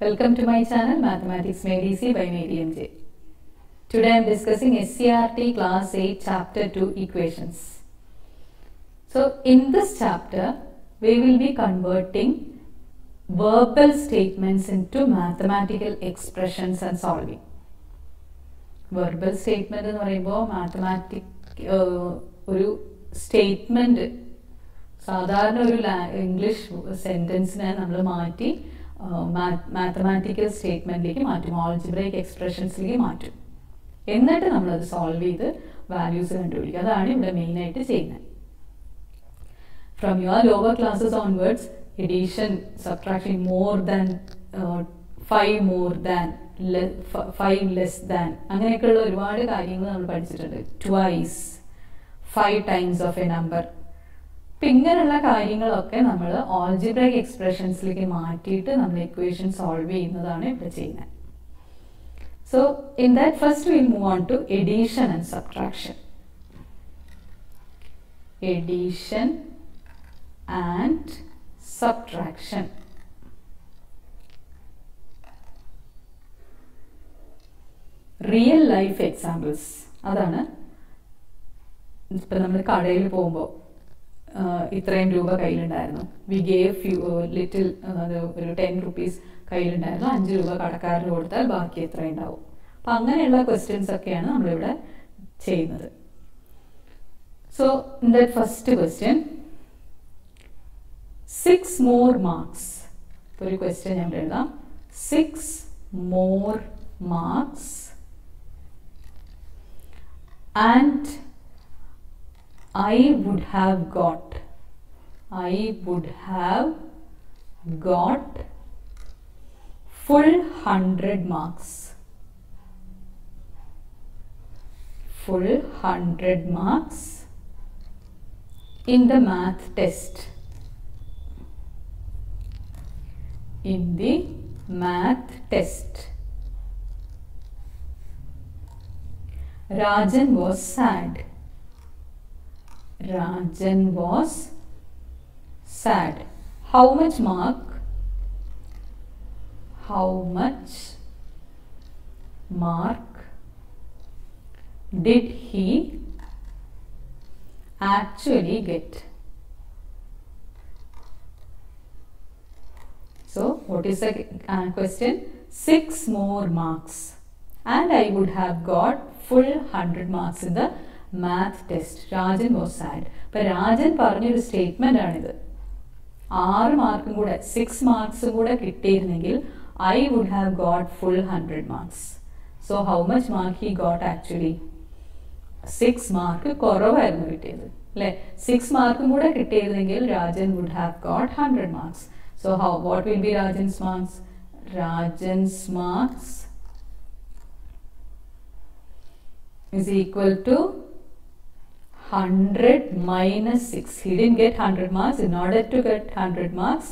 Welcome to my channel Mathematics Made Easy by MadeMJ. Today I am discussing SCRT Class 8 Chapter 2 Equations. So in this chapter we will be converting verbal statements into mathematical expressions and solving. Verbal statement എന്ന് പറയുമ്പോൾ ഒരു statement സാധാരണ ഒരു English സെന്റൻസിനെ നമ്മൾ മാറ്റി mathematical സ്റ്റേറ്റ്മെന്റിലേക്ക് മാറ്റും, algebraic എക്സ്പ്രഷൻസിലേക്ക് മാറ്റും. എന്നിട്ട് നമ്മളത് സോൾവ് ചെയ്ത് വാല്യൂസ് കണ്ടുപിടിക്കും. അതാണ് ഇവിടെ മെയിൻ ആയിട്ട് ചെയ്യുന്നത്. From your lower classes onwards edition, subtraction, more than, 5 more than, 5 less than, അങ്ങനെയൊക്കെയുള്ള ഒരുപാട് കാര്യങ്ങൾ നമ്മൾ പഠിച്ചിട്ടുണ്ട്. Twice, 5 times of A number. അപ്പം ഇങ്ങനെയുള്ള കാര്യങ്ങളൊക്കെ നമ്മൾ ആൾജിബ്രൈക് എക്സ്പ്രഷൻസിലേക്ക് മാറ്റിയിട്ട് നമ്മൾ ഇക്വേഷൻ സോൾവ് ചെയ്യുന്നതാണ് ഇവിടെ ചെയ്യുന്നത്. So in that first will move on to addition and subtraction. Addition and subtraction. Real life examples. അതാണ് ഇപ്പം നമ്മൾ കടയിൽ പോകുമ്പോൾ ഇത്രയും രൂപ കയ്യിലുണ്ടായിരുന്നു, വി ഗേവ് ലിറ്റിൽ, ഒരു 10 റുപ്പീസ് കയ്യിലുണ്ടായിരുന്നു, 5 രൂപ കടക്കാരന് കൊടുത്താൽ ബാക്കി എത്ര ഉണ്ടാവും. അപ്പം അങ്ങനെയുള്ള ക്വസ്റ്റ്യൻസ് ഒക്കെയാണ് നമ്മളിവിടെ ചെയ്യുന്നത്. So in that first question, 6 more marks. ഒരു ക്വസ്റ്റ്യൻ ഞാൻ എഴുതാം. 6 more marks and I would have got full 100 marks. Full 100 marks in the math test. In the math test. Rajan was sad. Rajan was sad. How much mark did he actually get? So what is the question? 6 more marks and I would have got full 100 marks in the math test. Rajan was sad. അപ്പോൾ രാജൻ പറഞ്ഞൊരു statement ആണിത്. 6 മാർക്കും കൂടെ, 6 മാർക്സും കൂടെ കിട്ടിയിരുന്നെങ്കിൽ I would have got full 100 marks. So how much mark he got actually? 6 mark കുറവായിരുന്നു കിട്ടിയത്, അല്ലെ? 6 മാർക്കും കൂടെ കിട്ടിയിരുന്നെങ്കിൽ Rajan would have got 100 marks. So what will be Rajan's marks? Rajan's marks is equal to 100 minus 6. He didn't get 100 marks. In order to get 100 marks,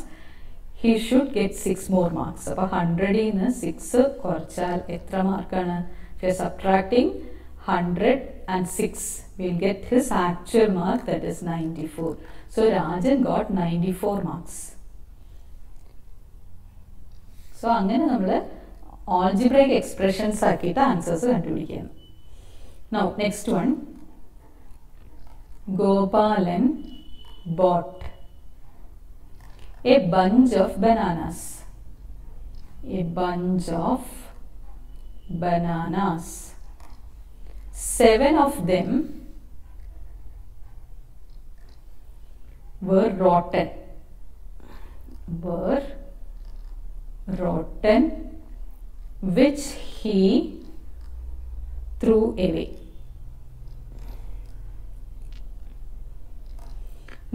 he should get 6 more marks. So 100 in 6 korchal etra markana? If you are subtracting 100 and 6, we will get his actual mark, that is 94. So Rajan got 94 marks. So അങ്ങനെ നമ്മൾ algebraic expressions ആക്കിയിട്ട് answers കണ്ടുപിടിക്കുന്നു. Now next one. Gopalan bought a bunch of bananas. A bunch of bananas. 7 of them were rotten. Which he threw away.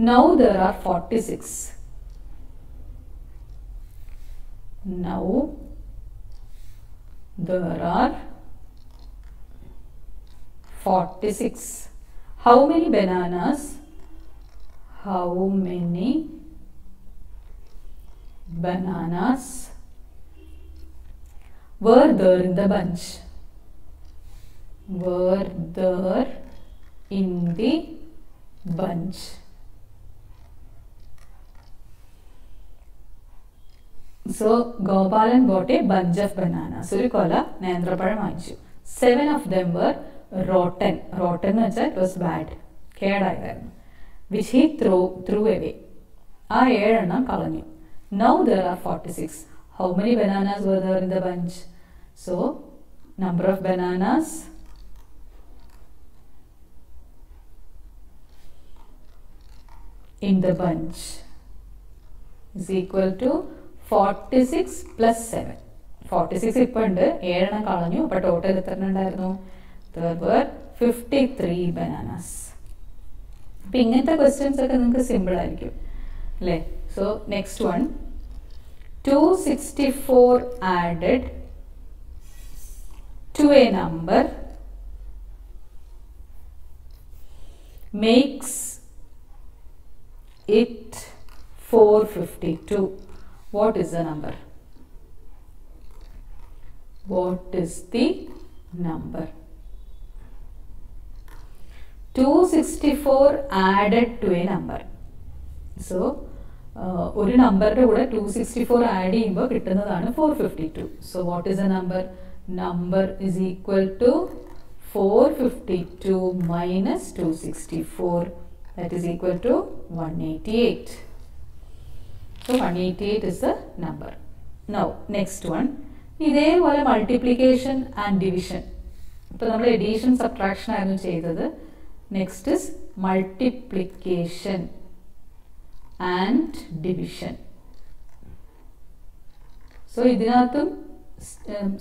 Now there are 46. Now there are 46. How many bananas? How many bananas were there in the bunch? Were there in the bunch? So Gopalan bought a bunch of bananas. ഒരു കൊല നേന്ത്രപ്പഴം വാങ്ങിച്ചു. 7 of them were rotten. Rotten എന്ന് വെച്ചാൽ it was bad. കേടായതായിരുന്നു. Which he threw away. ആ 7 എണ്ണം കളഞ്ഞു. Now there are 46. How many bananas were there in the bunch? So number of bananas in the bunch is equal to 46 plus 7. 46 ഇപ്പോൾ ഉണ്ട്, 7 എണ്ണം കളഞ്ഞു. അപ്പോൾ ടോട്ടൽ എത്ര ഉണ്ടായിരുന്നു? There were 53 bananas. അപ്പം ഇങ്ങനത്തെ ക്വസ്റ്റ്യൻസ് ഒക്കെ നിങ്ങൾക്ക് സിമ്പിൾ ആയിരിക്കും അല്ലേ? So next one, 264 added to a number makes it 452. What is the number? What is the number? 264 added to a number. So ഒരു നമ്പറിന്റെ കൂടെ 264 ആഡ് ചെയ്യുമ്പോൾ കിട്ടുന്നതാണ് 452. So what is the number? Number is equal to 452 minus 264. That is equal to 188. So 188 is the number. Now next one, ഇതേപോലെ multiplication and division. ഇപ്പോൾ നമ്മൾ addition subtraction ആയിരുന്നു ചെയ്തത്. Next is multiplication and division. So ഇതിനകത്തും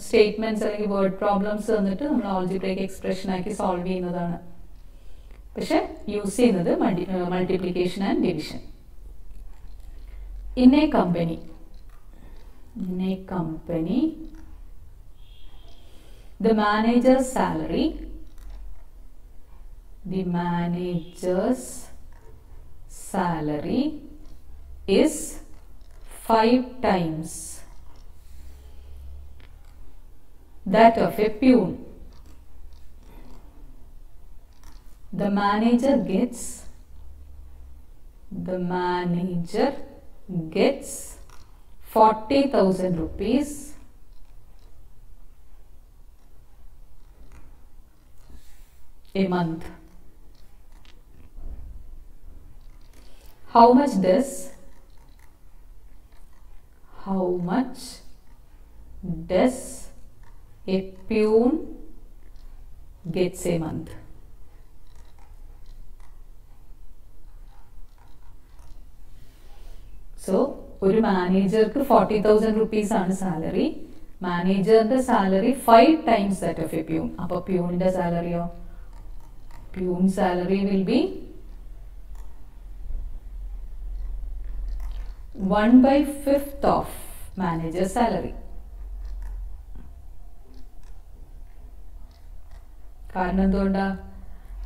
statements അല്ലെങ്കിൽ word problems തന്നിട്ട് നമ്മൾ algebraic expression ആക്കി സോൾവ് ചെയ്യുന്നതാണ്. പക്ഷെ യൂസ് ചെയ്യുന്നത് multiplication and division. In a company, the manager's salary is 5 times that of a peon. The manager gets 40,000 rupees a month. How much does a peon gets a month? So ഒരു മാനേജർക്ക് 40,000 rupees ആണ് salary. മാനേജറിന്റെ salary 5 times that of a peon. അപ്പോൾ പ്യൂണിന്റെ സാലറിയോ? Peon salary will be 1/5 of manager's salary. കാരണം എന്തുകൊണ്ടാ?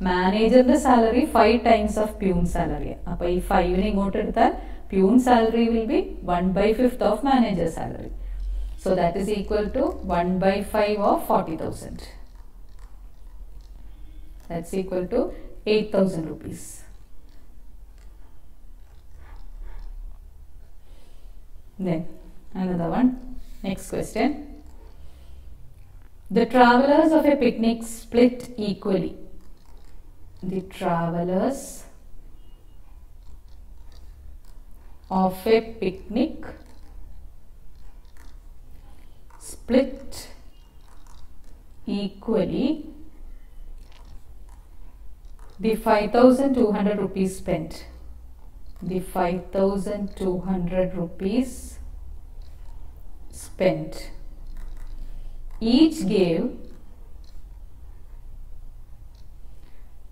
മാനേജറിന്റെ salary 5 times of peon salary. അപ്പൊ ഈ 5നെ ഇങ്ങോട്ട് എടുത്താൽ peon salary will be 1/5 of manager's salary. So that is equal to 1/5 of 40,000. That's equal to 8,000 rupees. Then another one. Next question. The travelers of a picnic split equally. The travelers of a picnic split equally the 5,200 rupees spent. The 5,200 rupees spent. Each gave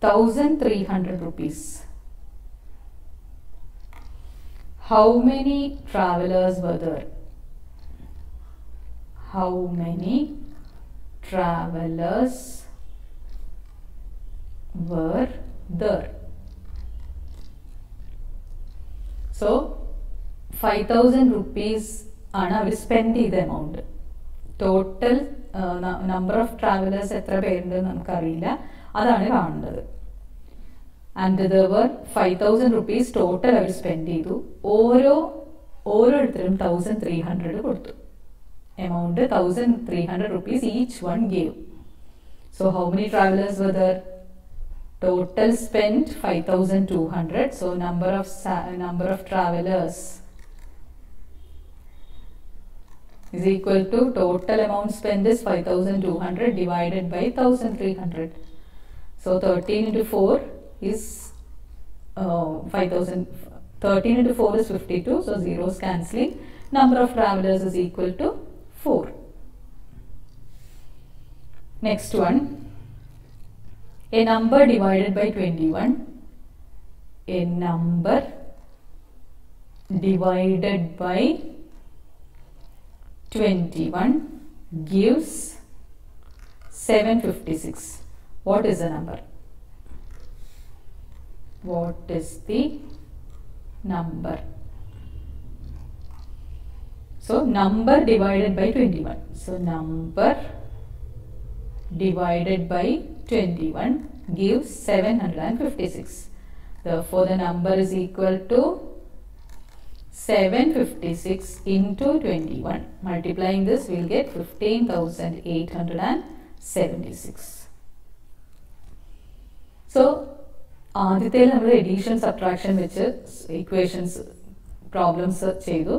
1,300 rupees. How many travelers were there? How many travelers were there? So 5,000 rupees ആണ് അവർ spend ചെയ്ത amount. Total number of travellers എത്ര പേരുണ്ട് നമുക്കറിയില്ല, അതാണ് കാണുന്നത്. And there were 5,000 rupees total അവർ spend ചെയ്തു. ഓരോ ഓരോരുത്തരും 1300 കൊടുത്തു. Amount 1300 rupees each one gave. So how many travelers were there? Total spent 5200. So number of travelers is equal to total amount spent is 5200 divided by 1300. So 13 into 4 is 5000. 13 into 4 is 52. So zeros cancelling. Number of travelers is equal to 4. Next one. A number divided by 21. A number divided by 21 gives 756. What is the number? What is the number? So number divided by 21. So number divided by 21 gives 756. Therefore the number is equal to 756 into 21. Multiplying this, we will get 15,876. So ആദ്യത്തേൽ നമ്മൾ edition subtraction വെച്ച് equations problems ചെയ്തു.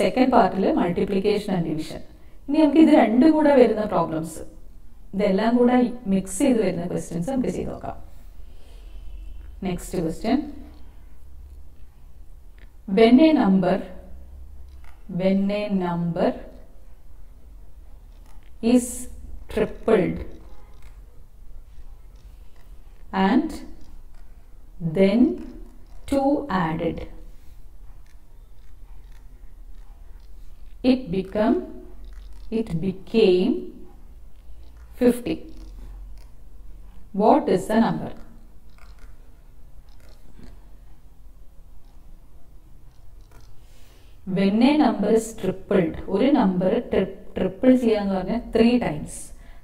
Second പാർട്ടിൽ multiplication and division. ഇനി നമുക്ക് ഇത് രണ്ടും കൂടെ വരുന്ന പ്രോബ്ലംസ്, ഇതെല്ലാം കൂടെ മിക്സ് ചെയ്ത് വരുന്ന ക്വസ്റ്റ്യൻസ് നമുക്ക് ചെയ്ത് നോക്കാം. Next question. When a number is tripled and then 2 added, it became 50. What is the number? When a number is tripled, ഒരു നമ്പർ ട്രിപ്പിൾ ചെയ്യാന്ന് പറഞ്ഞാൽ 3 times.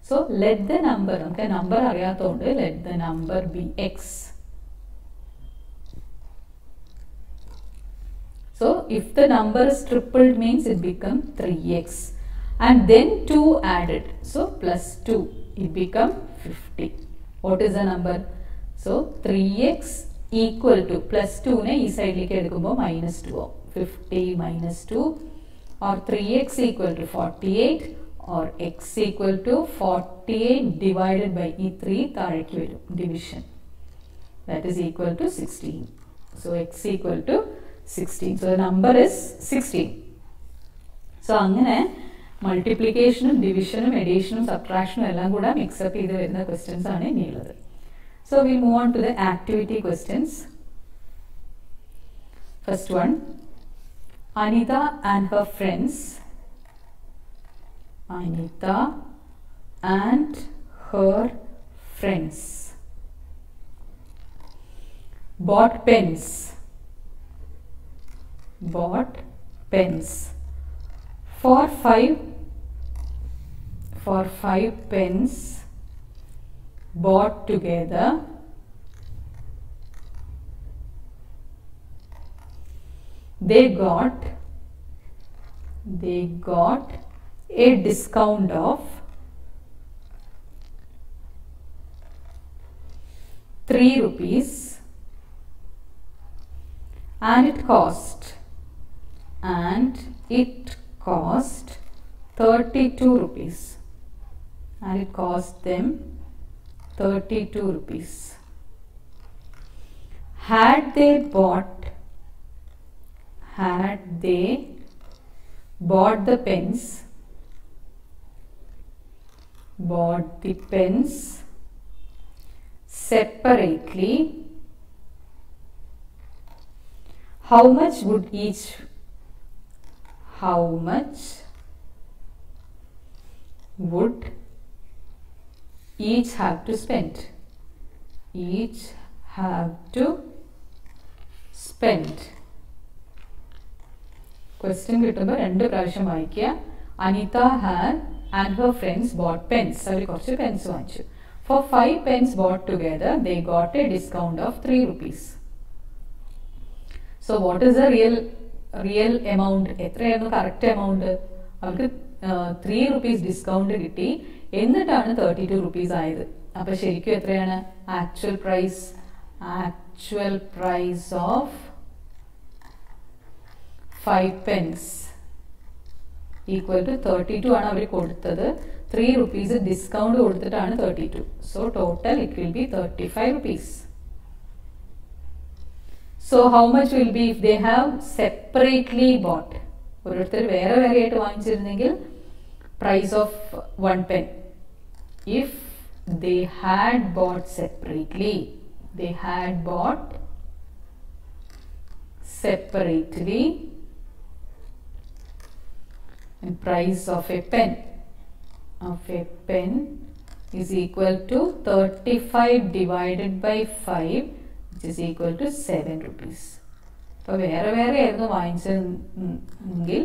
So let the number, നമുക്ക് number അറിയാത്തതുകൊണ്ട് let the number be x. So if the number is tripled means it become 3x and then 2 added, so plus 2, it become 50. What is the number? So 3x equal to plus 2 ne ee side like edukumbol minus 2. 50 minus 2, or 3x equal to 48, or x equal to 48 divided by 3 താഴേക്ക് വരും division, that is equal to 16. So x equal to 16. So the number is 16. So അങ്ങനെ മൾട്ടിപ്ലിക്കേഷനും ഡിവിഷനും എഡീഷനും സബ്ട്രാക്ഷനും എല്ലാം കൂടെ mix-up ചെയ്ത് വരുന്ന questions ആണ് ഇനിയുള്ളത്. So we move on to the activity questions. First one. Anita and her friends bought pens. For 5 pens bought together, they got a discount of 3 rupees and it cost 32 rupees, and it cost them 32 rupees. Had they bought the pens separately, how much would each have to spend? Question കിട്ടുമ്പോൾ രണ്ട് പ്രാവശ്യം വായിക്കുക. Anitha and her friends bought pens. അവർ കുറച്ച് Pence വാങ്ങിച്ചു. For 5 pens bought together, they got a discount of 3 rupees. So what is the real real amount എത്രയായിരുന്നു correct amount? അവർക്ക് 3 rupees discount കിട്ടി, എന്നിട്ടാണ് 32 rupees ആയത്. അപ്പൊ ശരിക്കും എത്രയാണ് actual price? Actual price of 5 pence equal to 32 ആണ് അവർ കൊടുത്തത്. 3 rupees ഡിസ്കൗണ്ട് കൊടുത്തിട്ടാണ് 32. So total it will be 35 rupees. So how much will be if they have separately bought? ഓരോരുത്തർ വേറെ വേറെ ആയിട്ട് വാങ്ങിച്ചിരുന്നെങ്കിൽ price of 1 pen. If they had bought separately, and price of a pen is equal to 35 divided by 5, which is equal to 7 rupees. അപ്പോൾ വേറെ വേറെ ആയിരുന്നു വാങ്ങിച്ചെങ്കിൽ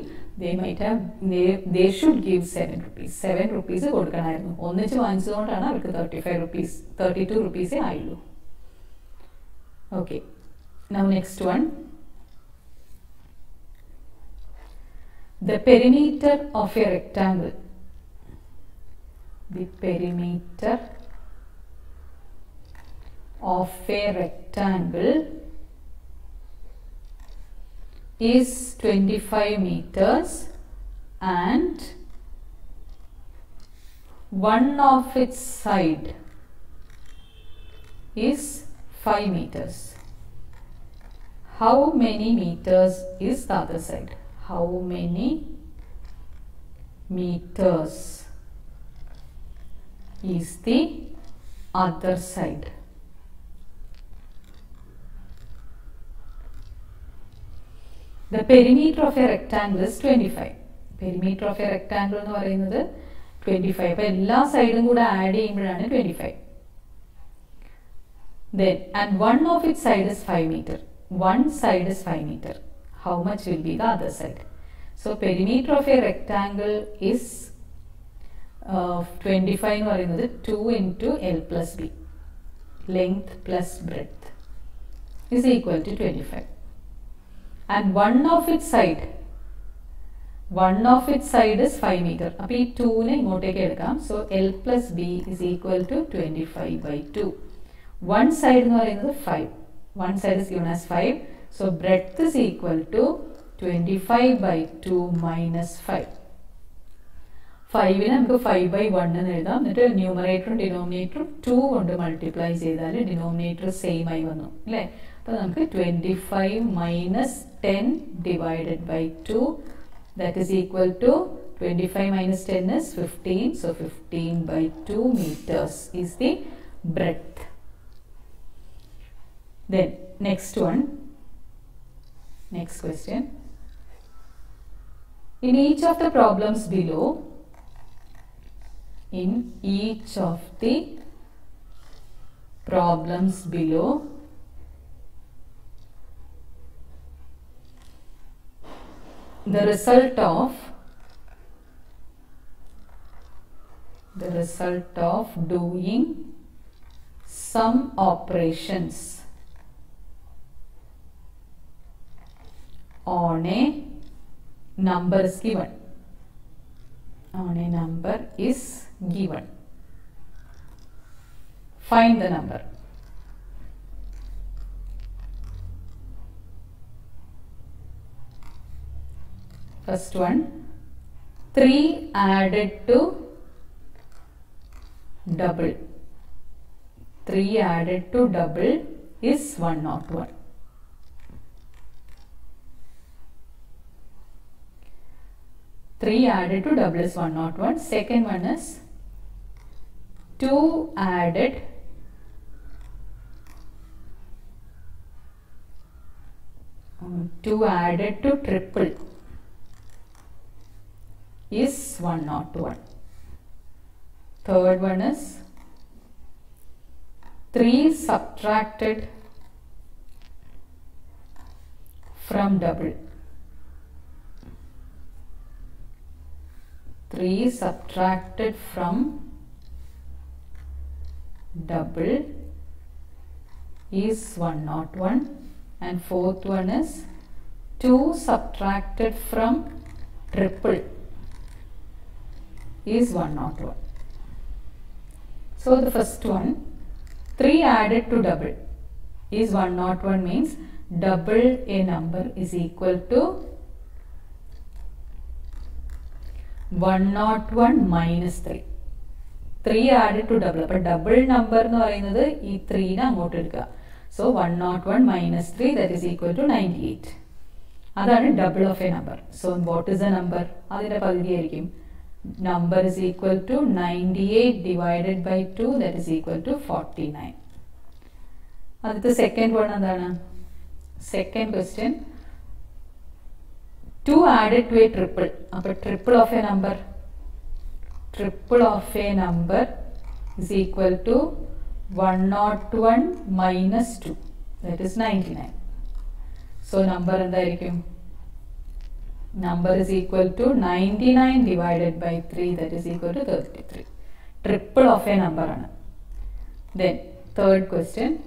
they should give 7 rupees. 7 rupees കൊടുക്കണമായിരുന്നു. ഒന്നിച്ച് വാങ്ങിച്ചതുകൊണ്ടാണ് അവർക്ക് 32 rupees ആയുള്ളൂ. Okay, now next one. The perimeter of a rectangle. The perimeter of a rectangle is 25 meters and one of its side is 5 meters. How many meters is the other side? How many meters is the other side? The perimeter of a rectangle is 25. Perimeter of a rectangle എന്ന് പറയുന്നത് 25. അപ്പോൾ എല്ലാ സൈഡും കൂടെ add ചെയ്യുമ്പോഴാണ് 25. Then and one of its side is 5 meter. One side is 5 meter. How much will be the other side? So perimeter of a rectangle is 25 എന്ന് പറയുന്നത് 2 into L plus B. Length plus breadth is equal to 25. And one of its side is 5 meter. അപ്പോൾ ഈ 2നെ ഇങ്ങോട്ടേക്ക് എടുക്കാം. So L plus B is equal to 25 by 2. One side എന്ന് പറയുന്നത് 5. One side is given as 5. So breadth is equal to 25 by 2 minus 5. 5നെ നമുക്ക് 5 by 1 എന്ന് എഴുതാം. എന്നിട്ട് ന്യൂമറേറ്ററും ഡിനോമിനേറ്ററും 2 കൊണ്ട് മൾട്ടിപ്ലൈ ചെയ്താൽ ഡിനോമിനേറ്റർ സെയിം ആയി വന്നു അല്ലേ? അപ്പോൾ നമുക്ക് 25 minus 10 divided by 2, that is equal to 25 minus 10 is 15. So 15 by 2 meters is the breadth. Then next question. In each of the problems below, the result of doing some operations on a number is given. Find the number. First one, 3 added to double. 3 added to double is 101. 3 added to double is 101. Second one is 2 added to triple is 101. Third one is 3 subtracted from double. 3 subtracted from double is 101. And fourth one is 2 subtracted from triple is 101. So the first one, 3 added to double is 101, means double a number is equal to 101 minus 3. 3 added to double. But double number nu parayunnathu ee 3 ne angote edukka. So 101 minus 3, that is equal to 98. Adana double of a number. So what is the number? Adinte paguthi aayirikkum. Number is equal to 98 divided by 2, that is equal to 49. That's the second one. Second question, 2 added to a triple. Triple of a number, triple of a number is equal to 101 minus 2, that is 99. So number number is equal to 99 divided by 3, that is equal to 33. Triple of a number. Then third question,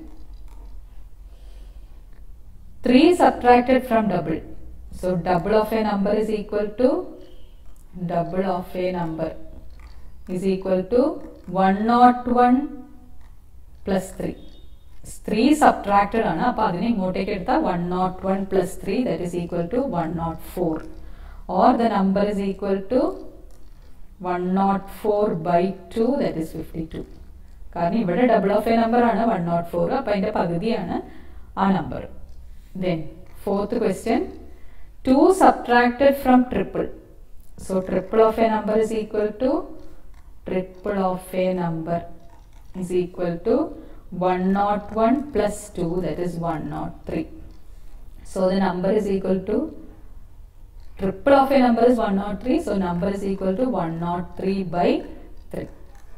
3 subtracted from double. So double of a number is equal to 101 plus 3. 3 subtracted ആണ്. അപ്പോൾ അതിനെ ഇങ്ങോട്ടേക്ക് എടുത്താൽ 101 plus 3, that is equal to 104. Or the number is equal to 104 by 2, that is 52. കാരണം ഇവിടെ double of a number ആണ് 104. അപ്പോൾ അതിന്റെ പകുതിയാണ് ആ number. Then fourth question, 2 subtracted from triple. So triple of a number is equal to 101 plus 2, that is 103. So the number is equal to, triple of a number is 103, so number is equal to 103 by 3.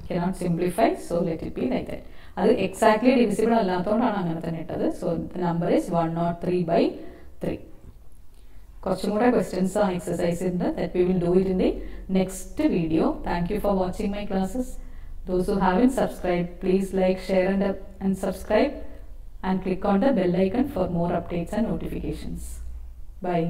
Cannot simplify, so let it be like that. That is exactly divisible allathodana angane thanne ittadu. So the number is 103 by 3. Kochumoda questions are exercise in that we will do it in the next video. Thank you for watching my classes. Those who haven't subscribed, please like, share and subscribe, and click on the bell icon for more updates and notifications. Bye.